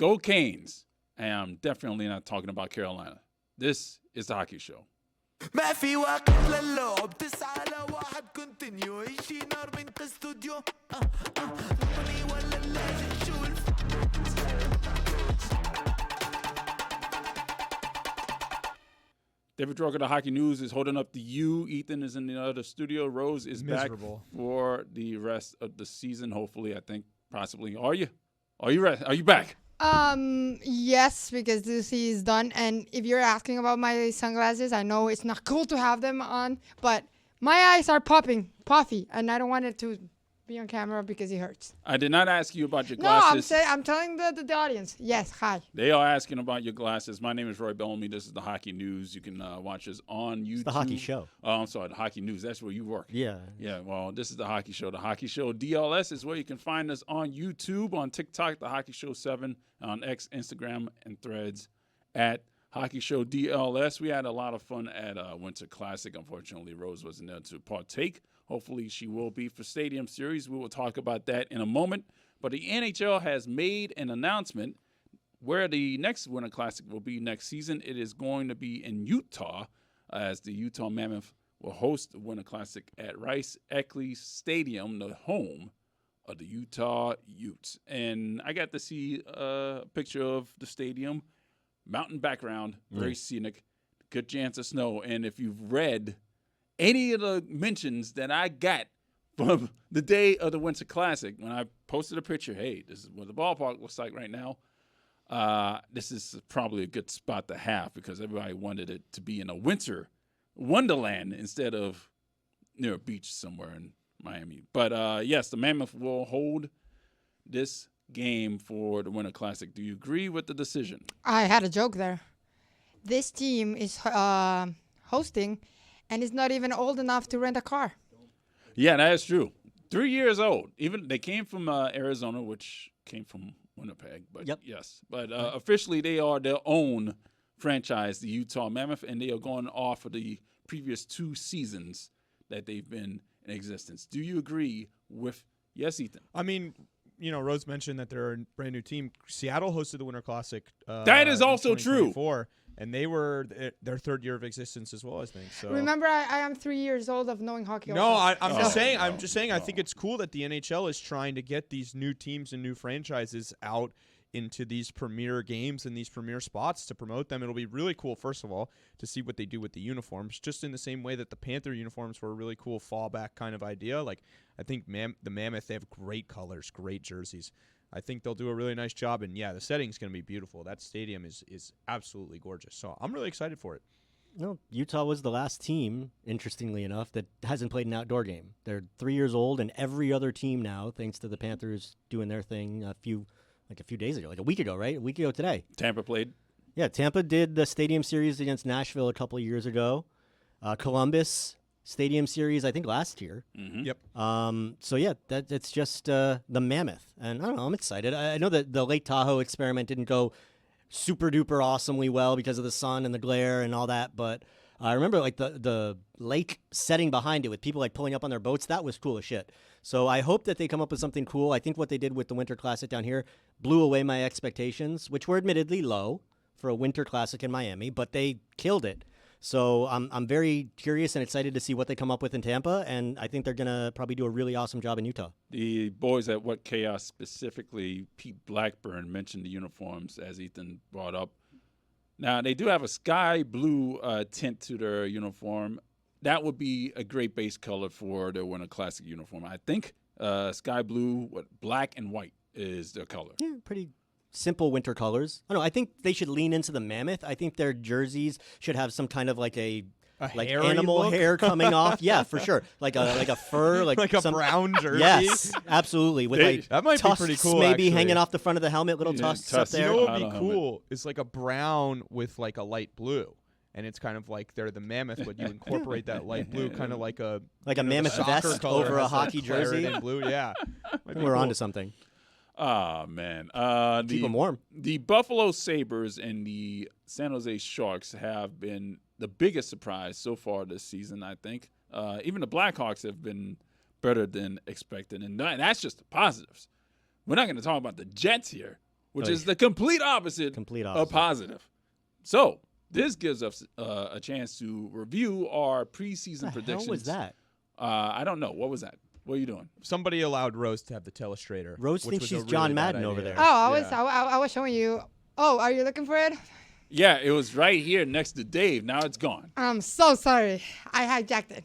Go Canes. And I'm definitely not talking about Carolina. This is the Hockey Show. ما في وقت للعب 9-1 كونتينيو يجي نار من كاستوديو نطني ولا لاجئ شو David Droger, the Hockey News, is holding up the U. Ethan is in the other studio. Rose is Miserable. back for the rest of the season, hopefully, I think, possibly. Are you? Are you back? Yes, because this is done. And if you're asking about my sunglasses, I know it's not cool to have them on, but my eyes are puffy, and I don't want it to be on camera because it hurts. I did not ask you about your No, glasses. I'm telling the audience. Yes, hi. They are asking about your glasses. My name is Roy Bellamy. This is the Hockey News. You can watch us on YouTube. It's the Hockey Show. Oh, I'm sorry, the Hockey News. That's where you work. Yeah. Yeah, well, this is the Hockey Show. The Hockey Show DLS is where you can find us on YouTube, on TikTok, the Hockey Show 7, on X, Instagram, and Threads at Hockey Show DLS. We had a lot of fun at Winter Classic. Unfortunately, Rose wasn't there to partake. Hopefully, she will be for Stadium Series. We will talk about that in a moment. But the NHL has made an announcement where the next Winter Classic will be next season. It is going to be in Utah, as the Utah Mammoth will host the Winter Classic at Rice-Eccles Stadium, the home of the Utah Utes. And I got to see a picture of the stadium, mountain background, very scenic, good chance of snow. And if you've read any of the mentions that I got from the day of the Winter Classic, when I posted a picture, hey, this is what the ballpark looks like right now, this is probably a good spot to have because everybody wanted it to be in a winter wonderland instead of near a beach somewhere in Miami. But, yes, the Mammoth will hold this game for the Winter Classic. Do you agree with the decision? I had a joke there. This team is hosting, and is not even old enough to rent a car. Yeah, that is true. 3 years old. Even they came from Arizona, which came from Winnipeg. But yes, but officially they are their own franchise, the Utah Mammoth, and they are going off of the previous 2 seasons that they've been in existence. Do you agree with yes, Ethan? I mean, you know, Rose mentioned that they're a brand new team. Seattle hosted the Winter Classic. That is also true. And they were their 3rd year of existence as well, I think. So remember, I am 3 years old of knowing hockey. No, I'm just saying. I'm just saying. I think it's cool that the NHL is trying to get these new teams and new franchises out into these premier games and these premier spots to promote them. It'll be really cool, first of all, to see what they do with the uniforms, just in the same way that the Panther uniforms were a really cool fallback kind of idea. Like, I think the Mammoth, they have great colors, great jerseys. I think they'll do a really nice job, and yeah, the setting's going to be beautiful. That stadium is absolutely gorgeous, so I'm really excited for it. No, Utah was the last team, interestingly enough, that hasn't played an outdoor game. They're 3 years old, and every other team now, thanks to the Panthers doing their thing a few days ago, like a week ago, right? A week ago today. Tampa played. Yeah, Tampa did the Stadium Series against Nashville a couple of years ago. Columbus Stadium Series, I think, last year. Mm-hmm. Yep. So, yeah, it's just the Mammoth. And I don't know, I'm excited. I know that the Lake Tahoe experiment didn't go super duper awesomely well because of the sun and the glare and all that. But I remember like the lake setting behind it with people like pulling up on their boats. That was cool as shit. So I hope that they come up with something cool. I think what they did with the Winter Classic down here blew away my expectations, which were admittedly low for a Winter Classic in Miami, but they killed it. So I'm very curious and excited to see what they come up with in Tampa, and I think they're going to probably do a really awesome job in Utah. The boys at What Chaos, specifically Pete Blackburn, mentioned the uniforms, as Ethan brought up. Now, they do have a sky blue tint to their uniform. That would be a great base color for their Winter Classic uniform. I think sky blue, black and white is their color. Yeah, pretty simple winter colors. I don't know. I think they should lean into the Mammoth. I think their jerseys should have some kind of like a animal look? Hair coming off. Yeah, for sure. Like a fur, like a brown jersey. Yes, absolutely. With that might tusks be pretty cool. Maybe actually. hanging off the front of the helmet, little tusks up there. You know what would be cool is like a brown with like a light blue. And it's kind of like they're the Mammoth, but you incorporate that light blue, kind of like a Mammoth vest over a hockey jersey. In blue, yeah. We're onto something. Oh, man. Keep them warm. The Buffalo Sabres and the San Jose Sharks have been the biggest surprise so far this season, I think. Even the Blackhawks have been better than expected, and that's just the positives. We're not going to talk about the Jets here. which Oh, is the complete opposite, Complete of opposite. positive. So this gives us a chance to review our preseason What the hell predictions. was that? I don't know. What was that? What are you doing? Somebody allowed Rose to have the telestrator. Rose which thinks was she's a John really bad Madden over idea. there. Oh, I was showing you. Oh, are you looking for it? Yeah, it was right here next to Dave. Now it's gone. I'm so sorry. I hijacked it.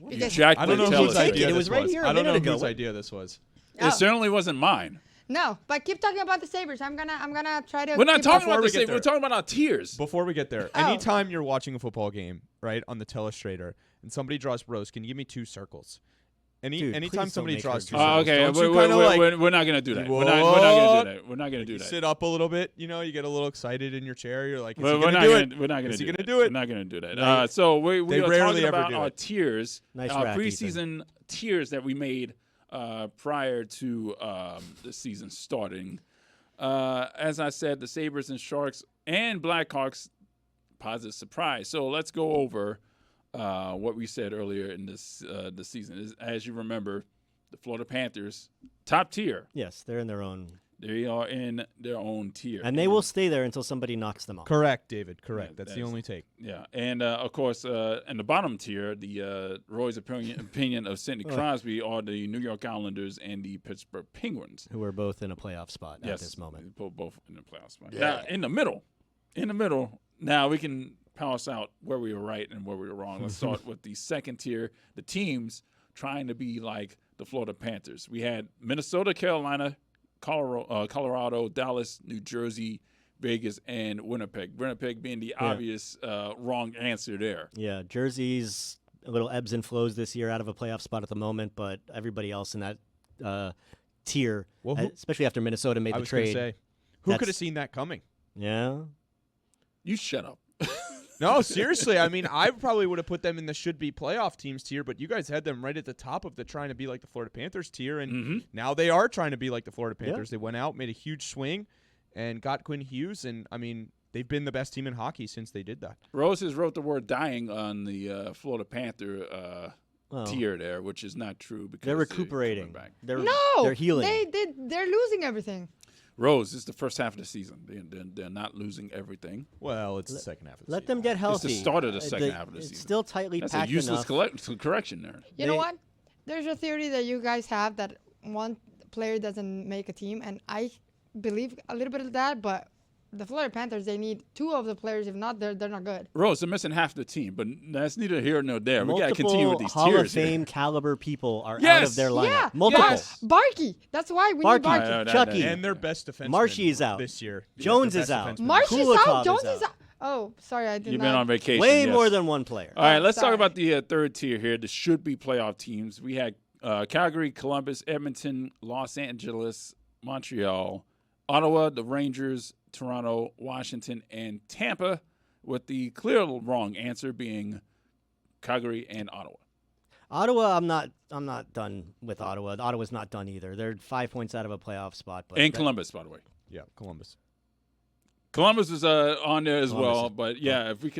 You Because- jacked I don't the know whose telestrator. idea It this was right here a I don't know minute ago. whose idea this was. Oh. It certainly wasn't mine. No, but keep talking about the Sabres. I'm gonna try to. We're not keep talking before about we the get same. We're there. talking about our tiers. Before we get there, Oh. anytime you're watching a football game, right, on the telestrator, and somebody draws Rose, can you give me 2 circles? Dude, Anytime please don't somebody make her draws do 2 that. circles, Okay, don't you we're kinda like not gonna do that. We're What? not gonna do that. We're not gonna do you that. sit up a little bit, you know, you get a little excited in your chair. You're like, is We're he gonna not do gonna. it? We're not gonna Is he do gonna that. do it? We're not gonna do that. They- So we they are rarely talking ever about do our it. tiers, Nice our rack, preseason tiers that we made prior to the season starting. As I said, the Sabres and Sharks and Blackhawks, positive surprise. So let's go over what we said earlier in this the season. As you remember, the Florida Panthers, top tier. Yes, they're in their own. They are in their own tier. And they will stay there until somebody knocks them off. Correct, David. Correct. Yeah, That's that the is- only take. Yeah, and of course, in the bottom tier, the Roy's opinion of Sidney Crosby are the New York Islanders and the Pittsburgh Penguins. Who are both in a playoff spot Yes, at this moment. both in the playoff spot. Now, in the middle, now we can parse out where we were right and where we were wrong. Let's start with the second tier, the teams trying to be like the Florida Panthers. We had Minnesota, Carolina, Colorado, Dallas, New Jersey, Vegas, and Winnipeg. Winnipeg being the obvious wrong answer there. Yeah, Jersey's a little ebbs and flows this year, out of a playoff spot at the moment, but everybody else in that tier, Well, who- especially after Minnesota made I the was going to trade. say, who That's- could have seen that coming? Yeah. You shut up. No, seriously. I mean, I probably would have put them in the should-be playoff teams tier, but you guys had them right at the top of the trying to be like the Florida Panthers tier, and now they are trying to be like the Florida Panthers. They went out, made a huge swing, and got Quinn Hughes, and, I mean, they've been the best team in hockey since they did that. Rose has wrote the word dying on the Florida Panther Well, tier there, which is not true because they're coming recuperating. back. They're healing. They're losing everything. Rose, this is the first half of the season. They're not losing everything. Well, it's the second half of the Let season. them get healthy. It's the start of the second half of the it's season. still tightly That's a packed useless enough. correction there. You know They- what? There's a theory that you guys have that one player doesn't make a team, and I believe a little bit of that, but the Florida Panthers, they need 2 of the players. If not, they're not good. Rose, they're missing half the team, but that's neither here nor there. We got to Multiple continue with these Hall tiers of Fame here. caliber people are out Yes! of their lineup. Yeah, Multiple. Yes. Barkey. That's why we Barkey. need Barkey. No, Chucky. And their best defenseman Marshy is out. this year. Jones Their is best out. defenseman. Marshy's Kulikov out. is Jones out. is out. Oh, sorry, I did You've not. been on vacation. Way yes. more than one player. All right, let's talk sorry. about the third tier here. The should-be playoff teams. We had Calgary, Columbus, Edmonton, Los Angeles, Montreal, Ottawa, the Rangers, Toronto, Washington, and Tampa, with the clear wrong answer being Calgary and Ottawa. Ottawa, I'm not done with Ottawa. Ottawa's not done either. They're 5 points out of a playoff spot. But And that- Columbus, by the way. Yeah, Columbus. Columbus is on there as Columbus well, is- but yeah, if we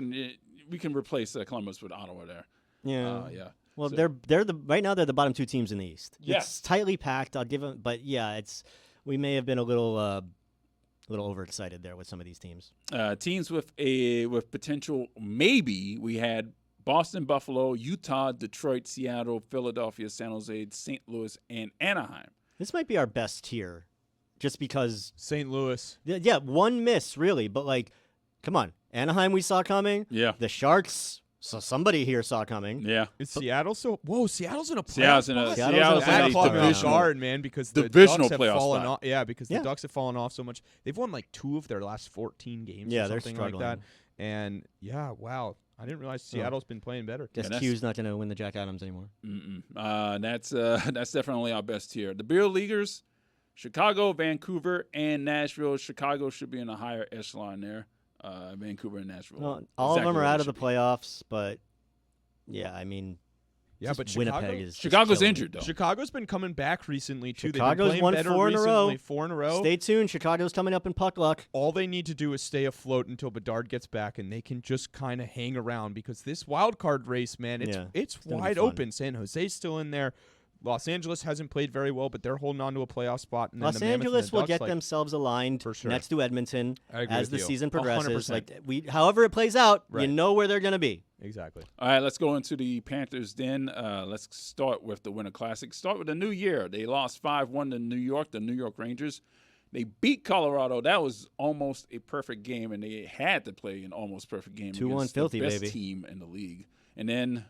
can replace Columbus with Ottawa there. Yeah. Yeah. Well, So- they're right now they're the bottom 2 teams in the East. Yes. It's tightly packed. I'll give them, but yeah, we may have been a little overexcited there with some of these teams. Teams with potential maybe, we had Boston, Buffalo, Utah, Detroit, Seattle, Philadelphia, San Jose, St. Louis, and Anaheim. This might be our best tier, just because. St. Louis. Yeah, one miss really, but like, come on, Anaheim we saw coming. Yeah. The Sharks, so somebody here saw coming. Yeah. Is Seattle so? Whoa, Seattle's in a playoff Seattle's in a spot? Seattle's in a That playoff caught me off divisional- guard, man, because the divisional Ducks have playoff fallen spot. off. Yeah, because Yeah. the Ducks have fallen off so much. They've won like 2 of their last 14 games. Yeah, or they're something like that. struggling. And yeah, wow, I didn't realize Seattle's been playing better. Guess that's- Q's not going to win the Jack Adams anymore. That's definitely our best tier. The beer leaguers, Chicago, Vancouver, and Nashville. Chicago should be in a higher echelon there. Vancouver and Nashville. Well, all of Exactly them are where out they of the should be. playoffs, but yeah, I mean, Yeah, just but Winnipeg Chicago, is just Chicago's killing injured, though. Chicago's been coming back recently too. Chicago's They've been won playing better 4 in a row. recently, 4 in a row. Stay tuned. Chicago's coming up in puck luck. All they need to do is stay afloat until Bedard gets back, and they can just kind of hang around because this wild card race, man, it's Yeah, it's gonna be wide fun. open. San Jose's still in there. Los Angeles hasn't played very well, but they're holding on to a playoff spot. And then Los the Mammoth and Angeles the will Ducks, get like, themselves aligned For sure. next to Edmonton I agree as with the you. season progresses. 100%. Like however it plays out, you Right. know where they're going to be. Exactly. All right, let's go into the Panthers then. Let's start with the Winter Classic. Start with the new year. They lost 5-1 to New York, the New York Rangers. They beat Colorado. That was almost a perfect game, and they had to play an almost perfect game 2-1 against filthy, the best baby. team in the league. And then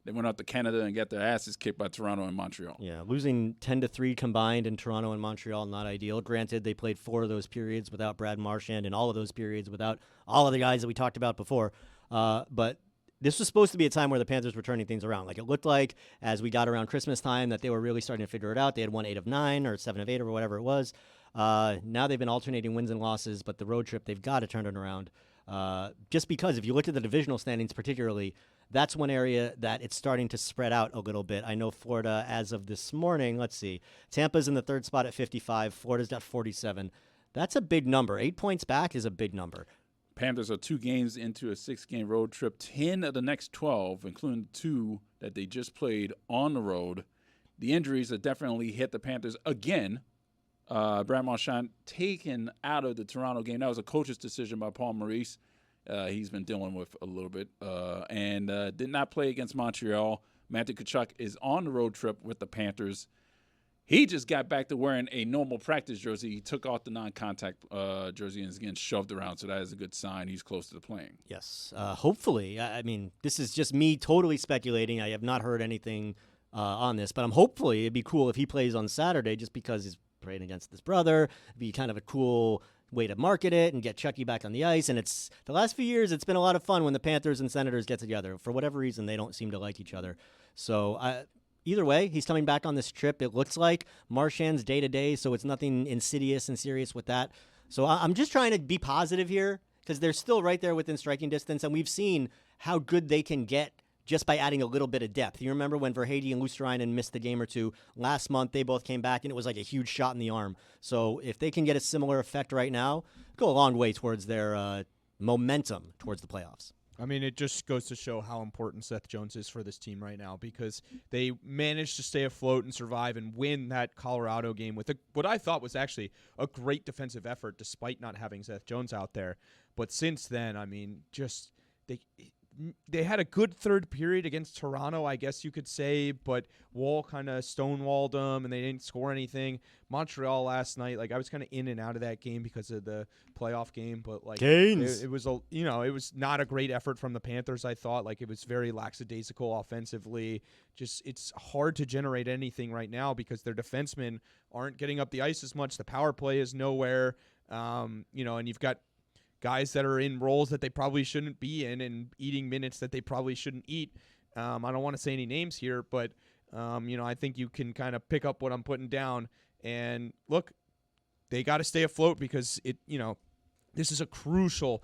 they went out to Canada and got their asses kicked by Toronto and Montreal. Yeah, losing 10-3 combined in Toronto and Montreal, not ideal. Granted, they played 4 of those periods without Brad Marchand and all of those periods without all of the guys that we talked about before. But this was supposed to be a time where the Panthers were turning things around. Like it looked like as we got around Christmas time that they were really starting to figure it out. They had won 8 of 9 or 7 of 8 or whatever it was. Now they've been alternating wins and losses, but the road trip, they've got to turn it around. Just because if you look at the divisional standings particularly, that's one area that it's starting to spread out a little bit. I know Florida, as of this morning, let's see, Tampa's in the 3rd spot at 55. Florida's got 47. That's a big number. 8 points back is a big number. Panthers are 2 games into a 6-game road trip. 10 of the next 12, including 2 that they just played on the road. The injuries have definitely hit the Panthers again. Brad Marchand taken out of the Toronto game. That was a coach's decision by Paul Maurice. He's been dealing with a little bit. And did not play against Montreal. Matthew Tkachuk is on the road trip with the Panthers. He just got back to wearing a normal practice jersey. He took off the non-contact jersey and is getting shoved around, so that is a good sign. He's close to the playing. Yes, hopefully. I mean, this is just me totally speculating. I have not heard anything on this, but I'm hopefully it'd be cool if he plays on Saturday just because he's playing against his brother. It'd be kind of a cool way to market it and get Chucky back on the ice. And it's the last few years, it's been a lot of fun when the Panthers and Senators get together. For whatever reason, they don't seem to like each other. So either way, he's coming back on this trip. It looks like Marchand's day-to-day, so it's nothing insidious and serious with that. So I'm just trying to be positive here because they're still right there within striking distance, and we've seen how good they can get just by adding a little bit of depth. You remember when Verhaeghe and Luostarinen missed a game or two last month, they both came back, and it was like a huge shot in the arm. So if they can get a similar effect right now, go a long way towards their momentum towards the playoffs. I mean, it just goes to show how important Seth Jones is for this team right now because they managed to stay afloat and survive and win that Colorado game with what I thought was actually a great defensive effort despite not having Seth Jones out there. But since then, I mean, just they had a good third period against Toronto, I guess you could say, but Wall kind of stonewalled them and they didn't score anything. Montreal last night, like I was kind of in and out of that game because of the playoff game, but like it was it was not a great effort from the Panthers. I thought like it was very lackadaisical offensively. Just it's hard to generate anything right now because their defensemen aren't getting up the ice as much. The power play is nowhere, and you've got guys that are in roles that they probably shouldn't be in and eating minutes that they probably shouldn't eat. I don't want to say any names here, but I think you can kind of pick up what I'm putting down. And look, they got to stay afloat because this is a crucial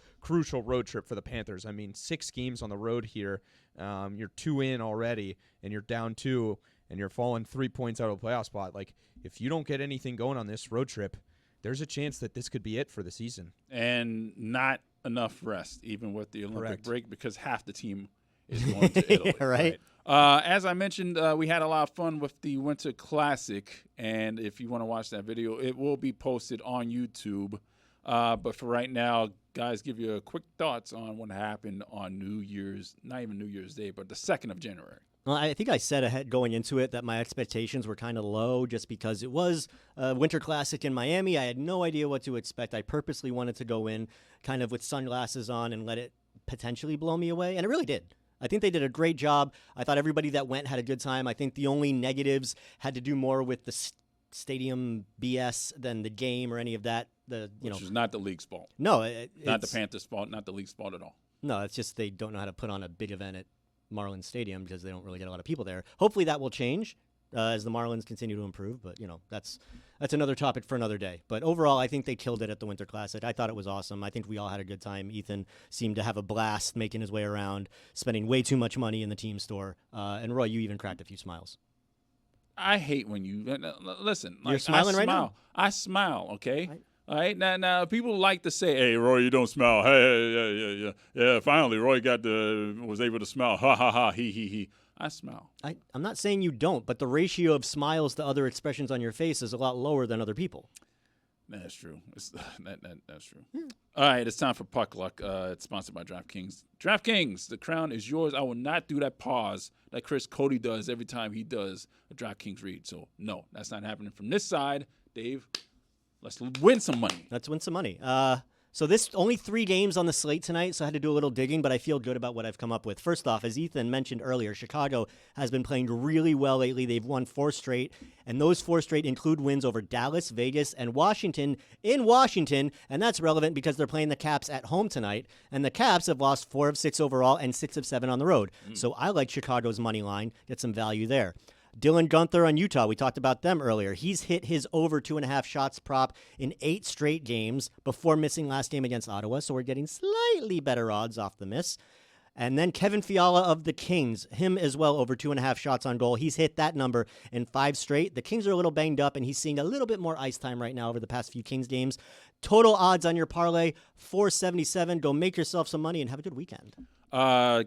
road trip for the Panthers. I mean, 6 games on the road here. You're 2 in already, and you're down 2, and you're falling 3 points out of a playoff spot. Like, if you don't get anything going on this road trip, there's a chance that this could be it for the season. And not enough rest, even with the Olympic Correct. break, because half the team is going to Italy. Right? As I mentioned, we had a lot of fun with the Winter Classic, and if you want to watch that video, it will be posted on YouTube. But for right now, guys, give you a quick thoughts on what happened on New Year's, not even New Year's Day, but the 2nd of January. Well, I think I said ahead going into it that my expectations were kind of low just because it was a Winter Classic in Miami. I had no idea what to expect. I purposely wanted to go in kind of with sunglasses on and let it potentially blow me away, and it really did. I think they did a great job. I thought everybody that went had a good time. I think the only negatives had to do more with the stadium BS than the game or any of that. Which is not the league's fault. No, not the Panthers' fault, not the league's fault at all. No, it's just they don't know how to put on a big event at Marlins Stadium because they don't really get a lot of people there. Hopefully that will change as the Marlins continue to improve, but that's another topic for another day. But overall, I think they killed it at the Winter Classic. I thought it was awesome. I think we all had a good time. Ethan seemed to have a blast making his way around, spending way too much money in the team store. And Roy, you even cracked a few smiles. I hate when you listen. You're smiling right now. I smile. Okay. All right, now people like to say, "Hey, Roy, you don't smile." Hey, yeah. Finally, Roy was able to smile. Ha ha ha, he. I smile. I'm not saying you don't, but the ratio of smiles to other expressions on your face is a lot lower than other people. That's true. That's true. All right, it's time for Puck Luck. It's sponsored by DraftKings. DraftKings, the crown is yours. I will not do that pause that Chris Cody does every time he does a DraftKings read. So, no, that's not happening from this side. Dave, let's win some money. Let's win some money. So this only 3 games on the slate tonight, so I had to do a little digging, but I feel good about what I've come up with. First off, as Ethan mentioned earlier, Chicago has been playing really well lately. They've won 4 straight, and those 4 straight include wins over Dallas, Vegas, and Washington in Washington, and that's relevant because they're playing the Caps at home tonight, and the Caps have lost 4 of 6 overall and 6 of 7 on the road. So I like Chicago's money line, get some value there. Dylan Gunther on Utah, we talked about them earlier. He's hit his over 2.5 shots prop in 8 straight games before missing last game against Ottawa, so we're getting slightly better odds off the miss. And then Kevin Fiala of the Kings, him as well, over 2.5 shots on goal. He's hit that number in 5 straight. The Kings are a little banged up, and he's seeing a little bit more ice time right now over the past few Kings games. Total odds on your parlay, 477. Go make yourself some money and have a good weekend.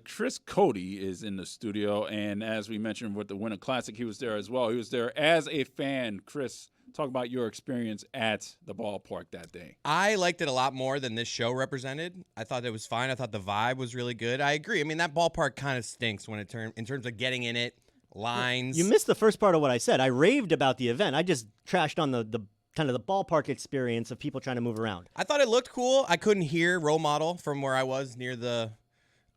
Chris Cody is in the studio, and as we mentioned with the Winter Classic, he was there as well. He was there as a fan. Chris, talk about your experience at the ballpark that day. I liked it a lot more than this show represented. I thought it was fine. I thought the vibe was really good. I agree. I mean, that ballpark kind of stinks when in terms of getting in it, lines. You missed the first part of what I said. I raved about the event. I just trashed on the kind of the ballpark experience of people trying to move around. I thought it looked cool. I couldn't hear Role Model from where I was near the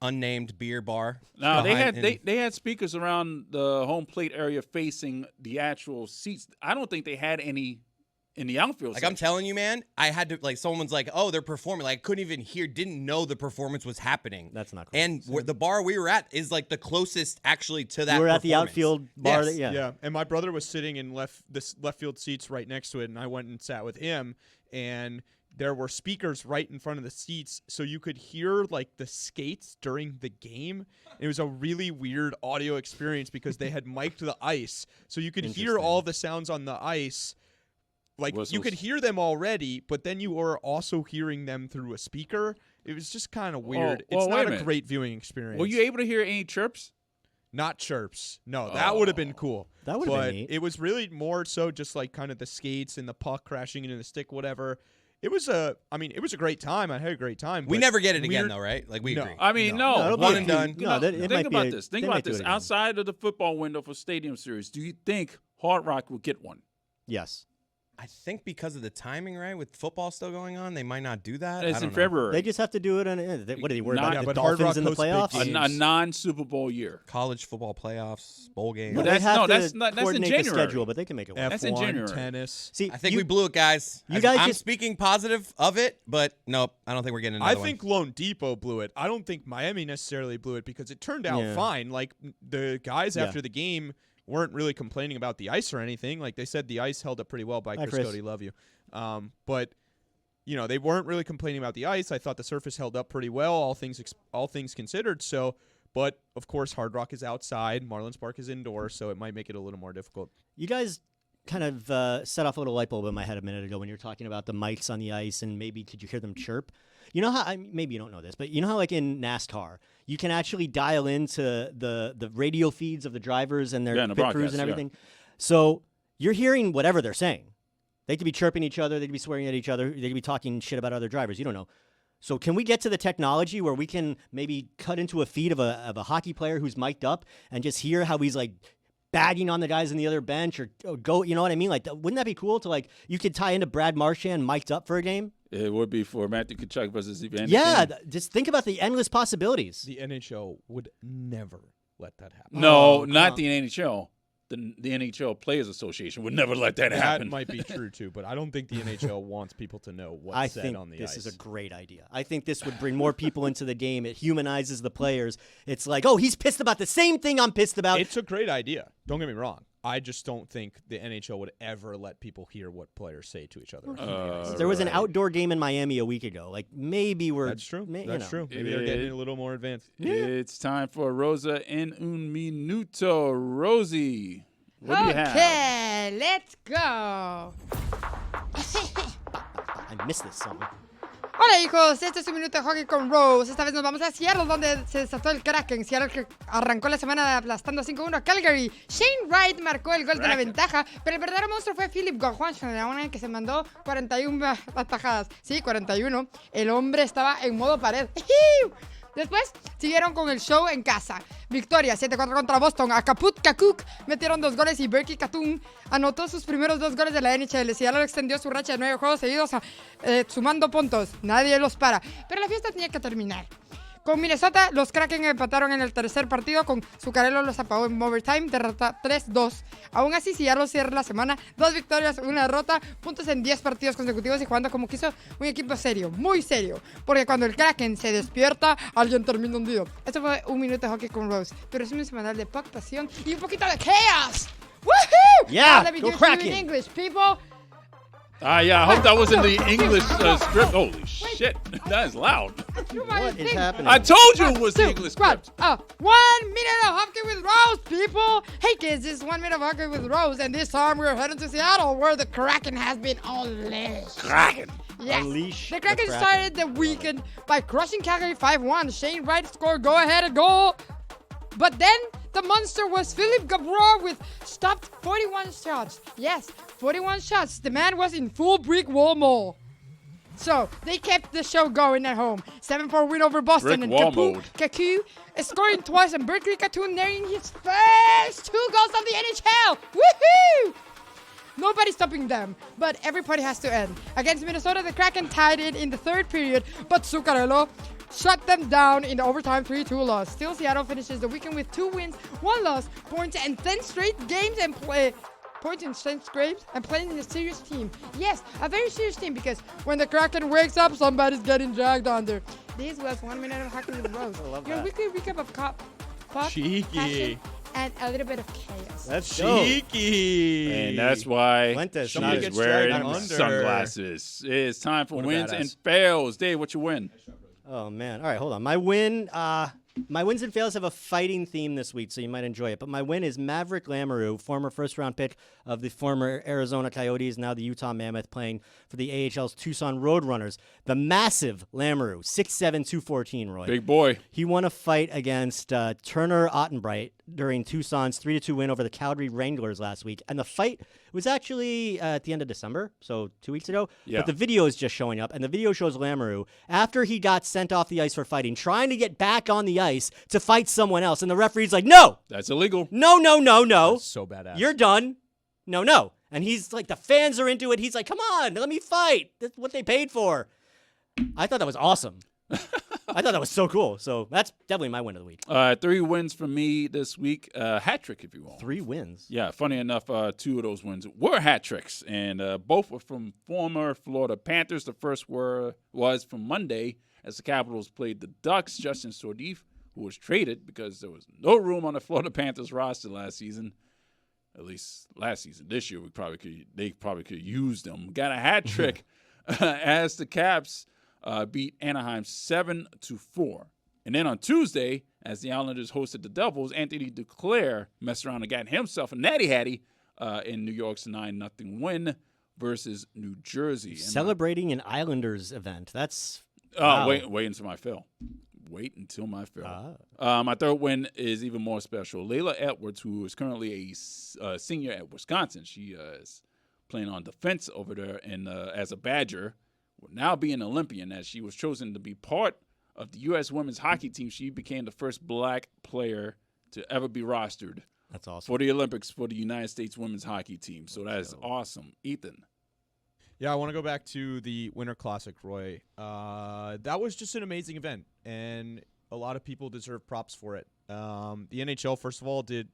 unnamed beer bar. Now they had speakers around the home plate area facing the actual seats. I don't think they had any in the outfield. Like section. I'm telling you, man, I had to someone's like, oh, they're performing. Like I couldn't even hear, didn't know the performance was happening. That's not cool. And the bar we were at is like the closest actually to that. You were at the performance. outfield bar. Yes. Yeah. And my brother was sitting in left field seats right next to it, and I went and sat with him, and there were speakers right in front of the seats, so you could hear like the skates during the game. It was a really weird audio experience because they had mic'd the ice, so you could hear all the sounds on the ice. Like Whistles. You could hear them already, but then you were also hearing them through a speaker. It was just kind of weird. well, It's wait a not a minute. great viewing experience. Were you able to hear any chirps? Not chirps. No, that would have been cool. That would've been But neat. it was really more so just like kind of the skates and the puck crashing into the stick, whatever. It was a great time. I had a great time. We but never get it again, weird- though, right? Like we No. agree. I mean, No, no. it'll be one a and few- done. No, that- it Think might about be a- this. Think they about might do this. it again. Outside of the football window for Stadium Series, do you think Hard Rock will get one? Yes. I think because of the timing, right, with football still going on, they might not do that. It's I don't in know. February. They just have to do it on. What are they worried Not- about? Yeah, The but Hard Dolphins Rock in the hosts big playoffs? games. a non-Super Bowl year. College football playoffs, bowl games. But They that's- have no, to that's not- that's in coordinate the January. schedule, but they can make it work. That's in F1, January. tennis. See, I think we blew it, guys. you guys I'm just- speaking positive of it, but nope, I don't think we're getting another I one. think Lone Depot blew it. I don't think Miami necessarily blew it because it turned out Yeah. fine. Like the guys Yeah. after the game weren't really complaining about the ice or anything. Like they said the ice held up pretty well by Hi, Chris Chris. Cody. Love you. But you know, they weren't really complaining about the ice. I thought the surface held up pretty well, all things considered. So, but of course, Hard Rock is outside. Marlins Park is indoors, so it might make it a little more difficult. You guys kind of set off a little light bulb in my head a minute ago when you were talking about the mics on the ice and maybe could you hear them chirp? You know how maybe you don't know this, but you know how like in NASCAR you can actually dial into the radio feeds of the drivers and their Yeah, and the pit crews broadcast, and yeah. everything. So you're hearing whatever they're saying. They could be chirping each other. They could be swearing at each other. They could be talking shit about other drivers. You don't know. So can we get to the technology where we can maybe cut into a feed of a hockey player who's mic'd up and just hear how he's like bagging on the guys in the other bench or go, you know what I mean? Like, wouldn't that be cool to like, you could tie into Brad Marchand mic'd up for a game? It would be for Matthew Tkachuk versus Evander Yeah. Kane. Just think about the endless possibilities. The NHL would never let that happen. No, Oh, not come the NHL. The NHL Players Association would never let that That happen. might be true too, but I don't think the NHL wants people to know what's I said think on the this ice. is a great idea. I think this would bring more people into the game. It humanizes the players. It's like, oh, he's pissed about the same thing I'm pissed about. It's a great idea. Don't get me wrong. I just don't think the NHL would ever let people hear what players say to each other. There was an right. outdoor game in Miami a week ago. Like maybe we're That's true. you That's know. true. Maybe they're getting a little more advanced. It's time for Rosa en un minuto. Rosie, what do you have? Okay, let's go. I missed this song. Hola hijos, este es un minuto de hockey con Rose. Esta vez nos vamos a Seattle, donde se desató el Kraken. Seattle que arrancó la semana aplastando 5-1 a Calgary. Shane Wright marcó el gol de la ventaja, pero el verdadero monstruo fue Philip Gaudreau, que se mandó 41 atajadas. Sí, 41. El hombre estaba en modo pared. Después siguieron con el show en casa. Victoria 7-4 contra Boston. A Kaput Kakuk metieron 2 goles y Berkey Katun anotó sus primeros 2 goles de la NHL. Seattle extendió su racha de 9 juegos seguidos sumando puntos. Nadie los para. Pero la fiesta tenía que terminar. Con Minnesota, los Kraken empataron en el tercer partido. Con Zuccarello los apagó en overtime, derrota 3-2. Aún así, Seattle cierra la semana. 2 victorias, 1 derrota, puntos en 10 partidos consecutivos y jugando como quiso un equipo serio, muy serio. Porque cuando el Kraken se despierta, alguien termina hundido. Esto fue un minuto de hockey con Rose. Tu resumen semanal de puck, pasión y un poquito de chaos. ¡Woohoo! Yeah, Let me go give it to you in Kraken. English, people. Yeah, I hope that wasn't the English script. Holy shit, that is loud. What is happening? I told you it was the English script. 1 minute of hockey with Rose, people. Hey kids, this is 1 minute of hockey with Rose, and this time we're heading to Seattle, where the Kraken has been unleashed. Kraken. Yes. Unleash The the Kraken Kraken. started the weekend by crushing Calgary 5-1. Shane Wright scored go-ahead goal. But then the monster was Philip Gaudreau with stopped 41 shots. Yes, 41 shots. The man was in full brick wall mode. So they kept the show going at home. 7-4 win over Boston. Brick And wall mode. Kaku scoring twice and Berkey Katun nearing his first 2 goals of the NHL. Woohoo! Nobody's stopping them, but every party has to end. Against Minnesota, the Kraken tied it in the third period, but Zuccarello shut them down in the overtime 3-2 loss. Still, Seattle finishes the weekend with 2 wins, 1 loss, points in 10 straight games and playing in a serious team. Yes, a very serious team, because when the Kraken wakes up, somebody's getting dragged under. This was 1 minute of hockey with Rose. Your weekly recap of pop, Cheeky. passion, and a little bit of chaos. That's dope. Cheeky. And that's why Fuentes, she not is gets wearing dragged under. sunglasses. It's time for What a wins badass. and fails. Dave, what you win? Oh man! All right, hold on. My wins and fails have a fighting theme this week, so you might enjoy it. But my win is Maverick Lamoureux, former first-round pick of the former Arizona Coyotes, now the Utah Mammoth, playing for the AHL's Tucson Roadrunners. The massive Lamoureux, 6'7", 214, Roy. Big boy. He won a fight against Turner Ottenbright during Tucson's 3-2 win over the Calgary Wranglers last week. And the fight was actually at the end of December, so 2 weeks ago. Yeah. But the video is just showing up, and the video shows Lamoureux, after he got sent off the ice for fighting, trying to get back on the ice to fight someone else. And the referee's like, no, That's illegal. no, no, no, no. That's so badass. You're done. No, no. And he's like, the fans are into it. He's like, come on, let me fight. That's what they paid for. I thought that was awesome. I thought that was so cool. So that's definitely my win of the week. 3 wins for me this week. Hat trick, if you will. 3 wins. Yeah, funny enough, 2 of those wins were hat tricks, and both were from former Florida Panthers. The first was from Monday as the Capitals played the Ducks. Justin Sordif, who was traded because there was no room on the Florida Panthers roster last season. At least last season. This year, they probably could use them. Got a hat trick as the Caps beat Anaheim 7-4. And then on Tuesday, as the Islanders hosted the Devils, Anthony Duclair messed around and got himself a natty hattie in New York's 9-0 win versus New Jersey. And Celebrating an Islanders event. That's wow. wait until my fill. Wait until my fill. My third win is even more special. Layla Edwards, who is currently a senior at Wisconsin, she is playing on defense over there and as a Badger, will now be an Olympian as she was chosen to be part of the U.S. women's hockey team. She became the first black player to ever be rostered That's awesome. for the Olympics for the United States women's hockey team. So that is awesome. Ethan. Yeah, I want to go back to the Winter Classic, Roy. That was just an amazing event, and a lot of people deserve props for it. The NHL, first of all, did,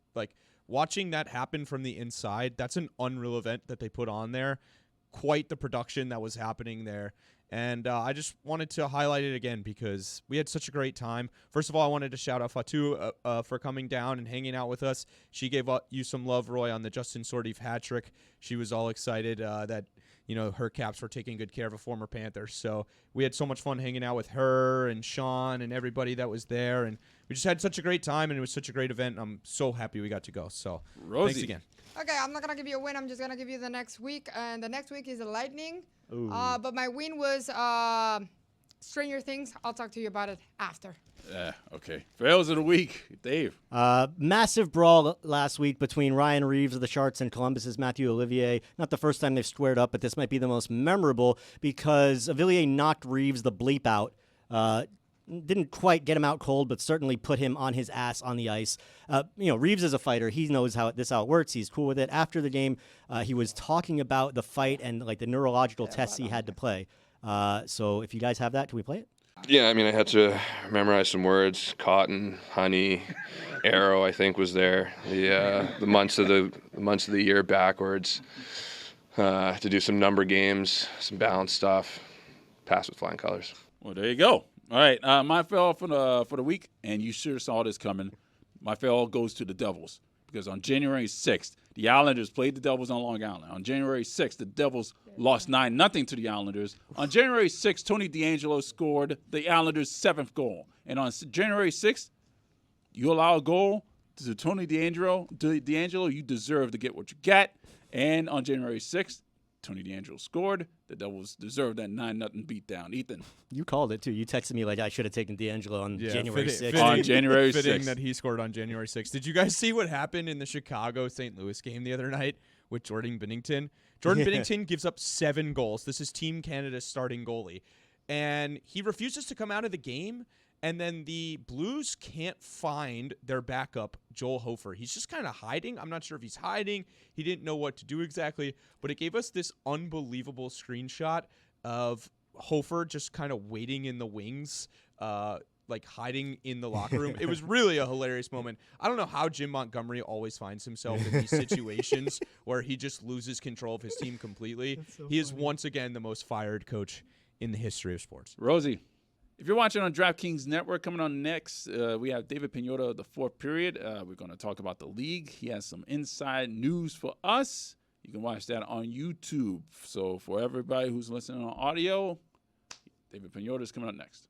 watching that happen from the inside, that's an unreal event that they put on there. Quite the production that was happening there. And I just wanted to highlight it again because we had such a great time. First of all, I wanted to shout out Fatu for coming down and hanging out with us. She gave you some love, Roy, on the Justin Sordif hat trick. She was all excited that her Caps were taking good care of a former Panther. So we had so much fun hanging out with her and Sean and everybody that was there. And we just had such a great time, and it was such a great event. I'm so happy we got to go. So Rosie. thanks again. Okay, I'm not going to give you a win. I'm just going to give you the next week. And the next week is the Lightning. Ooh. But my win was Stranger Things, I'll talk to you about it after. Yeah, okay. Fails of the week, Dave. Massive brawl last week between Ryan Reeves of the Sharks and Columbus's Matthew Olivier. Not the first time they've squared up, but this might be the most memorable because Olivier knocked Reeves the bleep out. Didn't quite get him out cold, but certainly put him on his ass on the ice. Reeves is a fighter. He knows how it works. He's cool with it. After the game, he was talking about the fight and like the neurological tests he had to play. So if you guys have that, can we play it? Yeah, I mean, I had to memorize some words. Cotton, honey, arrow, I think was there. The months of the year backwards. To do some number games, some balance stuff. Pass with flying colors. Well, there you go. All right, my fail for the week, and you sure saw this coming. My fail goes to the Devils because on January 6th, the Islanders played the Devils on Long Island. On January 6th, the Devils lost 9-0 to the Islanders. On January 6th, Tony DeAngelo scored the Islanders' 7th goal. And on January 6th, you allow a goal to Tony DeAngelo, you deserve to get what you get. And on January 6th, Tony DeAngelo scored. The Devils deserved that 9-0 beatdown. Ethan. You called it, too. You texted me like I should have taken DeAngelo on January 6th. On January 6th. Fitting that he scored on January 6th. Did you guys see what happened in the Chicago-St. Louis game the other night with Jordan Binnington? Jordan Binnington gives up 7 goals. This is Team Canada's starting goalie. And he refuses to come out of the game. And then the Blues can't find their backup, Joel Hofer. He's just kind of hiding. I'm not sure if he's hiding. He didn't know what to do exactly. But it gave us this unbelievable screenshot of Hofer just kind of waiting in the wings, like hiding in the locker room. It was really a hilarious moment. I don't know how Jim Montgomery always finds himself in these situations where he just loses control of his team completely. He is once again the most fired coach in the history of sports. Rosie. If you're watching on DraftKings Network, coming on next, we have David Pignotta of the fourth period. We're going to talk about the league. He has some inside news for us. You can watch that on YouTube. So for everybody who's listening on audio, David Pignotta is coming up next.